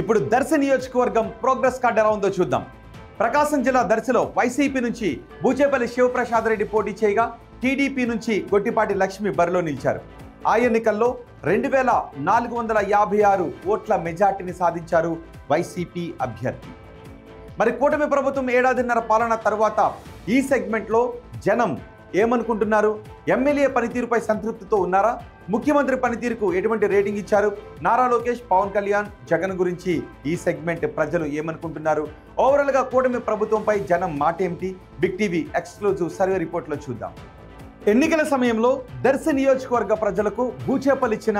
ఇప్పుడు దర్శి నియోజకవర్గం progress card ఎలా ఉందో చూద్దాం. ప్రకాశం జిల్లా దర్శిలో వైసీపీ నుంచి బూచేపల్లి శివప్రసాద్ రెడ్డి పోటీ చేయగా టీడీపీ నుంచి గొట్టిపాటి లక్ష్మి బరిలో నిలిచారు. ఆ ఎన్నికల్లో 2456 ఓట్ల మెజార్టీని సాధించారు వైసీపీ అభ్యర్థి. మరి కూటమి ప్రభుత్వం ఏడాదిన్నర పాలన తర్వాత ఈ సెగ్మెంట్లో జనం ఏమనుకుంటున్నారు? ఎమ్మెల్యే పనితీరుపై సంతృప్తితో ఉన్నారా? ముఖ్యమంత్రి పనితీరుకు ఎటువంటి రేటింగ్ ఇచ్చారు? నారా లోకేష్, పవన్ కళ్యాణ్, జగన్ గురించి ఈ సెగ్మెంట్ ప్రజలు ఏమనుకుంటున్నారు? ఓవరాల్గా కూటమి ప్రభుత్వంపై జనం మాట ఏమిటి? బిగ్ టీవీ ఎక్స్క్లూజివ్ సర్వే రిపోర్ట్లో చూద్దాం. ఎన్నికల సమయంలో దర్శి నియోజకవర్గ ప్రజలకు బూచేపల్లి ఇచ్చిన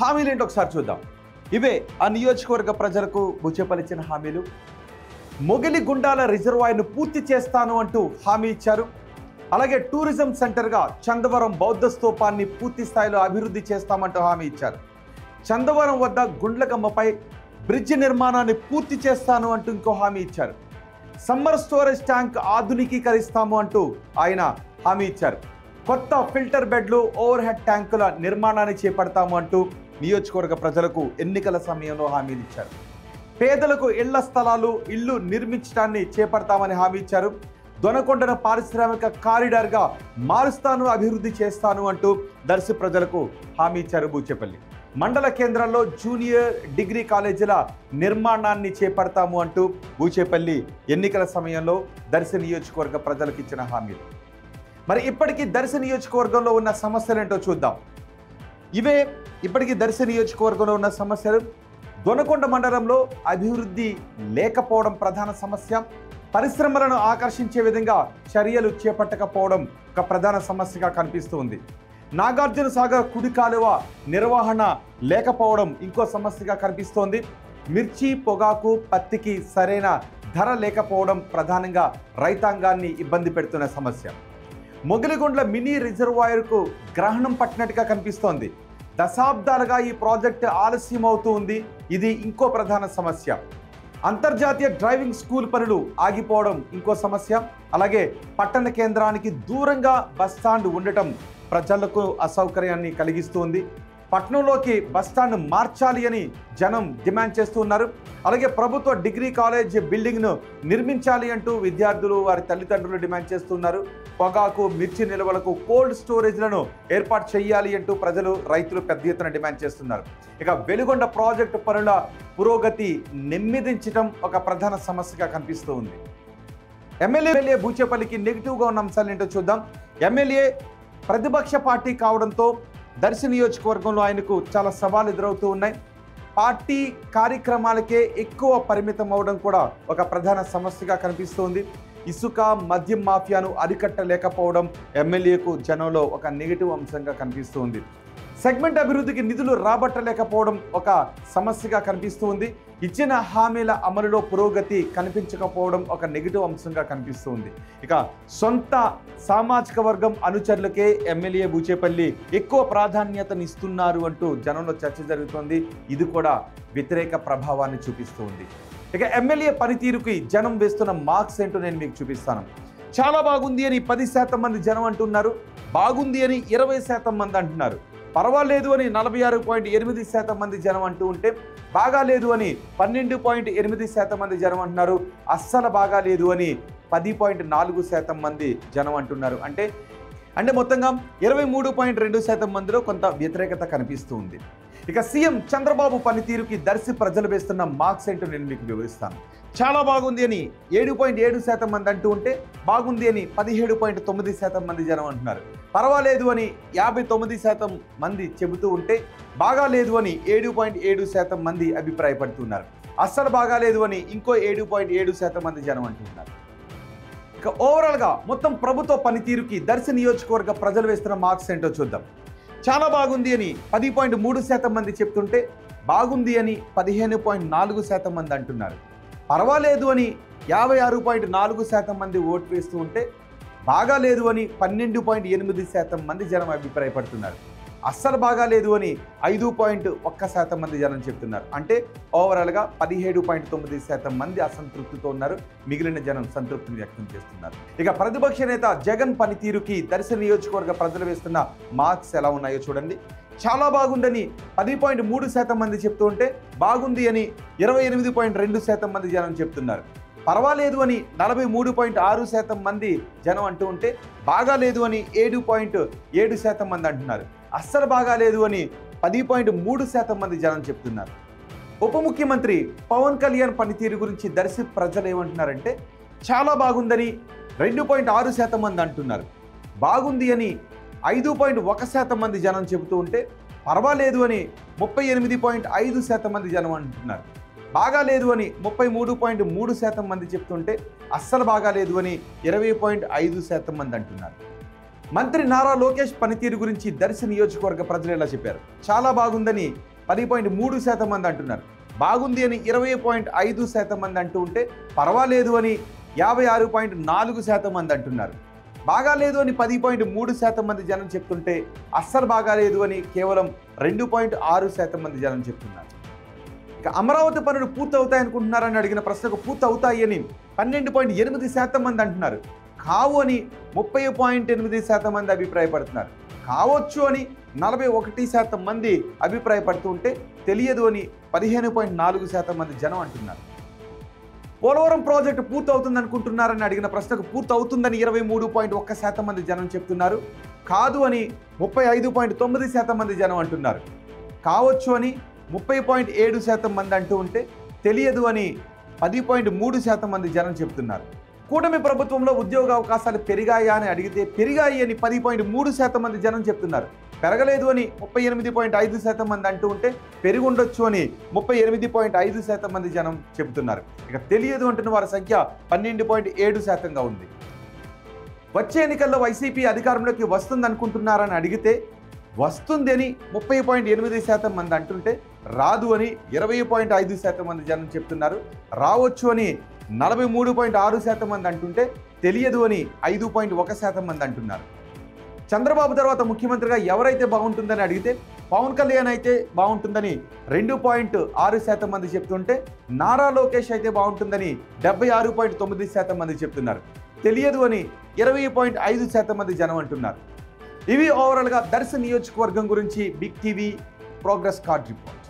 హామీలు ఏంటో ఒకసారి చూద్దాం. ఇవే ఆ నియోజకవర్గ ప్రజలకు బూచేపల్లి ఇచ్చిన హామీలు. మొగిలి గుండాల రిజర్వాయర్ను పూర్తి చేస్తాను అంటూ హామీ ఇచ్చారు. అలాగే టూరిజం సెంటర్గా చందవరం బౌద్ధ స్తూపాన్ని పూర్తి స్థాయిలో అభివృద్ధి చేస్తామంటూ హామీ ఇచ్చారు. చందవరం వద్ద గుండ్లకమ్మపై బ్రిడ్జ్ నిర్మాణాన్ని పూర్తి చేస్తాను అంటూ ఇంకో హామీ ఇచ్చారు. సమ్మర్ స్టోరేజ్ ట్యాంక్ ఆధునికీకరిస్తాము అంటూ ఆయన హామీ ఇచ్చారు. కొత్త ఫిల్టర్ బెడ్లు, ఓవర్ హెడ్ ట్యాంకుల నిర్మాణాన్ని చేపడతాము అంటూ నియోజకవర్గ ప్రజలకు ఎన్నికల సమయంలో హామీలు ఇచ్చారు. పేదలకు ఇళ్ల స్థలాలు, ఇల్లు నిర్మించడాన్ని చేపడతామని హామీ ఇచ్చారు. దొనకొండను పారిశ్రామిక కారిడార్గా మారుస్తాను, అభివృద్ధి చేస్తాను అంటూ దర్శి ప్రజలకు హామీ ఇచ్చారు బూచేపల్లి. మండల కేంద్రాల్లో జూనియర్ డిగ్రీ కాలేజీల నిర్మాణాన్ని చేపడతాము అంటూ బూచేపల్లి ఎన్నికల సమయంలో దర్శి నియోజకవర్గ ప్రజలకు ఇచ్చిన హామీలు. మరి ఇప్పటికీ దర్శి నియోజకవర్గంలో ఉన్న సమస్యలు ఏంటో చూద్దాం. ఇవే ఇప్పటికీ దర్శి నియోజకవర్గంలో ఉన్న సమస్యలు. దొనకొండ మండలంలో అభివృద్ధి లేకపోవడం ప్రధాన సమస్య. పరిశ్రమలను ఆకర్షించే విధంగా చర్యలు చేపట్టకపోవడం ఒక ప్రధాన సమస్యగా కనిపిస్తుంది. నాగార్జున సాగర్ కుడి కాలువ నిర్వహణ లేకపోవడం ఇంకో సమస్యగా కనిపిస్తోంది. మిర్చి, పొగాకు, పత్తికి సరైన ధర లేకపోవడం ప్రధానంగా రైతాంగాన్ని ఇబ్బంది పెడుతున్న సమస్య. మొగిలిగుండ్ల మినీ రిజర్వాయర్కు గ్రహణం పట్టినట్టుగా కనిపిస్తోంది. దశాబ్దాలుగా ఈ ప్రాజెక్టు ఆలస్యం అవుతూ ఉంది. ఇది ఇంకో ప్రధాన సమస్య. అంతర్జాతీయ డ్రైవింగ్ స్కూల్ పనులు ఆగిపోవడం ఇంకో సమస్య. అలాగే పట్టణ కేంద్రానికి దూరంగా బస్టాండ్ ఉండటం ప్రజలకు అసౌకర్యాన్ని కలిగిస్తుంది. పట్టణంలోకి బస్టాండ్ మార్చాలి అని జనం డిమాండ్ చేస్తూ ఉన్నారు. అలాగే ప్రభుత్వ డిగ్రీ కాలేజ్ బిల్డింగ్ను నిర్మించాలి అంటూ విద్యార్థులు, వారి తల్లిదండ్రులు డిమాండ్ చేస్తున్నారు. పొగాకు, మిర్చి నిల్వలకు కోల్డ్ స్టోరేజ్లను ఏర్పాటు చేయాలి అంటూ ప్రజలు, రైతులు పెద్ద ఎత్తున డిమాండ్ చేస్తున్నారు. ఇక వెలుగొండ ప్రాజెక్టు పనుల పురోగతి నెమ్మదించడం ఒక ప్రధాన సమస్యగా కనిపిస్తూ ఉంది. ఎమ్మెల్యే బూచేపల్లికి నెగిటివ్గా ఉన్న అంశాలు ఏంటో చూద్దాం. ఎమ్మెల్యే ప్రతిపక్ష పార్టీ కావడంతో దర్శి నియోజకవర్గంలో ఆయనకు చాలా సవాలు ఎదురవుతూ ఉన్నాయి. పార్టీ కార్యక్రమాలకే ఎక్కువ పరిమితం అవడం కూడా ఒక ప్రధాన సమస్యగా కనిపిస్తోంది. ఇసుక, మద్యం మాఫియాను అరికట్టలేకపోవడం ఎమ్మెల్యేకు జనంలో ఒక నెగిటివ్ అంశంగా కనిపిస్తుంది. సెగ్మెంట్ అభివృద్ధికి నిధులు రాబట్టలేకపోవడం ఒక సమస్యగా కనిపిస్తుంది. ఇచ్చిన హామీల అమలులో పురోగతి కనిపించకపోవడం ఒక నెగిటివ్ అంశంగా కనిపిస్తుంది. ఇక సొంత సామాజిక వర్గం అనుచరులకే ఎమ్మెల్యే బూచేపల్లి ఎక్కువ ప్రాధాన్యతనిస్తున్నారు అంటూ జనంలో చర్చ జరుగుతోంది. ఇది కూడా వ్యతిరేక ప్రభావాన్ని చూపిస్తుంది. ఇక ఎమ్మెల్యే పనితీరుకి జనం వేస్తున్న మార్క్స్ ఏంటో నేను మీకు చూపిస్తాను. చాలా బాగుంది అని 10% మంది జనం అంటున్నారు. బాగుంది అని 20% మంది అంటున్నారు. పర్వాలేదు అని 46.8% మంది జనం అంటూ ఉంటే, బాగాలేదు అని 12.8% మంది జనం అంటున్నారు. అస్సలు బాగాలేదు అని 10.4% మంది జనం అంటున్నారు. అంటే మొత్తంగా 23.2% మందిలో కొంత వ్యతిరేకత కనిపిస్తూ ఉంది. ఇక సీఎం చంద్రబాబు పనితీరుకి దర్శి ప్రజలు వేస్తున్న మార్క్స్ ఏంటో నేను మీకు వివరిస్తాను. చాలా బాగుంది అని 7.7% మంది అంటూ ఉంటే, బాగుంది అని 17.9% మంది జనం అంటున్నారు. పర్వాలేదు అని 59% మంది చెబుతూ ఉంటే, బాగాలేదు అని 7.7% మంది అభిప్రాయపడుతున్నారు. అస్సలు బాగాలేదు అని ఇంకో 7.7% మంది జనం అంటున్నారు. ఇక ఓవరాల్గా మొత్తం ప్రభుత్వ పనితీరుకి దర్శి నియోజకవర్గ ప్రజలు వేస్తున్న మార్క్స్ ఏంటో చూద్దాం. చాలా బాగుంది అని 10.3% మంది చెప్తుంటే, బాగుంది అని 15.4% మంది అంటున్నారు. పర్వాలేదు అని 56.4% మంది ఓటు వేస్తూ ఉంటే, బాగాలేదు అని 12.8% మంది జనం అభిప్రాయపడుతున్నారు. అస్సలు బాగాలేదు అని 5.1% మంది జనం చెప్తున్నారు. అంటే ఓవరాల్గా 17.9% మంది అసంతృప్తితో ఉన్నారు. మిగిలిన జనం సంతృప్తిని వ్యక్తం చేస్తున్నారు. ఇక ప్రతిపక్ష నేత జగన్ పనితీరుకి దర్శి నియోజకవర్గ ప్రజలు వేస్తున్న మార్క్స్ ఎలా ఉన్నాయో చూడండి. చాలా బాగుందని 10.3% మంది చెప్తూ ఉంటే బాగుంది అని 28.2% మంది జనం చెప్తున్నారు. పర్వాలేదు అని 43.6% మంది జనం అంటూ ఉంటే బాగాలేదు అని 7.7% మంది అంటున్నారు. అస్సలు బాగాలేదు అని 10.3% మంది జనం చెప్తున్నారు. ఉప ముఖ్యమంత్రి పవన్ కళ్యాణ్ పనితీరు గురించి దర్శి ప్రజలు ఏమంటున్నారంటే చాలా బాగుందని 2.6% మంది అంటున్నారు. బాగుంది అని 5.1% మంది జనం చెబుతూ ఉంటే పర్వాలేదు అని 38.5% మంది జనం అంటున్నారు. బాగాలేదు అని 33.3% మంది చెప్తుంటే అస్సలు బాగాలేదు అని 20.5% మంది అంటున్నారు. మంత్రి నారా లోకేష్ పనితీరు గురించి దర్శి నియోజకవర్గ ప్రజలు ఇలా చెప్పారు. చాలా బాగుందని 10.3% మంది అంటున్నారు. బాగుంది అని 20.5% మంది అంటూ ఉంటే పర్వాలేదు అని 56.4% మంది అంటున్నారు. బాగాలేదు అని 10.3% మంది జనం చెప్తుంటే అస్సలు బాగాలేదు అని కేవలం 2.6% మంది జనం చెప్తున్నారు. ఇక అమరావతి పనులు పూర్తవుతాయనుకుంటున్నారని అడిగిన ప్రశ్నకు పూర్తవుతాయి అని 12.8% మంది అంటున్నారు. కావు అని 30.8% మంది అభిప్రాయపడుతున్నారు. కావచ్చు అని 41% మంది అభిప్రాయపడుతూ ఉంటే తెలియదు అని 15.4% మంది జనం అంటున్నారు. పోలవరం ప్రాజెక్టు పూర్తవుతుంది అనుకుంటున్నారని అడిగిన ప్రశ్నకు పూర్తవుతుందని 23.1% మంది జనం చెప్తున్నారు. కాదు అని 35.9% మంది జనం అంటున్నారు. కావచ్చు అని 30.7% మంది అంటూ ఉంటే తెలియదు అని 10.3% మంది జనం చెప్తున్నారు. కూటమి ప్రభుత్వంలో ఉద్యోగ అవకాశాలు పెరిగాయా అని అడిగితే పెరిగాయి అని 10.3% మంది జనం చెప్తున్నారు. పెరగలేదు అని 38.5% మంది అంటూ ఉంటే పెరిగి ఉండొచ్చు అని 38.5% మంది జనం చెబుతున్నారు. ఇక తెలియదు అంటున్న వారి సంఖ్య 12.7%గా ఉంది. వచ్చే ఎన్నికల్లో వైసీపీ అధికారంలోకి వస్తుంది అనుకుంటున్నారని అడిగితే వస్తుంది అని 30.8% మంది అంటుంటే రాదు అని 20.5% మంది జనం చెప్తున్నారు. రావచ్చు అని 43.6% మంది అంటుంటే తెలియదు అని 5.1% మంది అంటున్నారు. చంద్రబాబు తర్వాత ముఖ్యమంత్రిగా ఎవరైతే బాగుంటుందని అడిగితే పవన్ కళ్యాణ్ అయితే బాగుంటుందని 2.6% మంది చెప్తుంటే నారా లోకేష్ అయితే బాగుంటుందని 76.9% మంది చెప్తున్నారు. తెలియదు అని 20.5% మంది జనం అంటున్నారు. ఇవి ఓవరాల్గా దర్శి నియోజకవర్గం గురించి big TV progress card report.